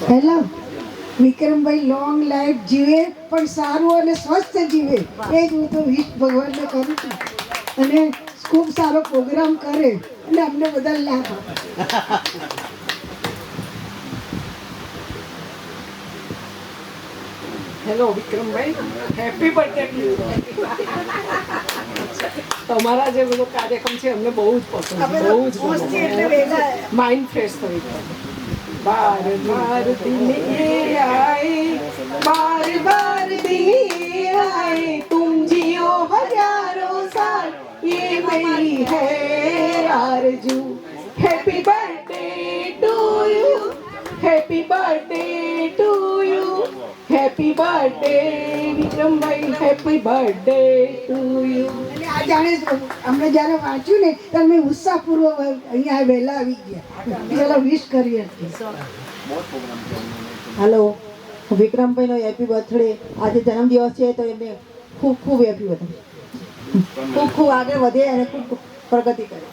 Hello વિક્રમભાઈ long life જીવે પણ સારું અને સ્વસ્થ જીવે એ જ હું તો વિશ ભગવાનને કરું છું અને ખૂબ સારો પ્રોગ્રામ કરે અને અમને બધા લાભ આપે. હેલો વિક્રમભાઈ, હેપી બર્થડે. તમારા જે બધો કાર્યક્રમ છે અમને બહુ જ પસંદ છે, બહુ જ માઇન્ડ ફ્રેશ થઈ ગયો. बार बार दिन ये आए, बार बार दिन ये आए, तुम जियो हजारों साल, ये मेरी है आरज़ू. Happy birthday to you, happy birthday to you, happy birthday Vikram भाई, हैप्पी बर्थडे टू यू. આ જાણે અમને જ્યારે વાંચ્યું ને ત્યારે મેં ઉત્સાહપૂર્વક અહીંયા વહેલા આવી ગયા. ચાલો વિશ કરીએ. હેલો, વિક્રમભાઈનો હેપી બર્થડે. આજે જન્મદિવસ છે તો એમને ખૂબ ખૂબ હેપી બર્થડે. ખૂબ ખૂબ આગળ વધે અને ખૂબ પ્રગતિ કરે.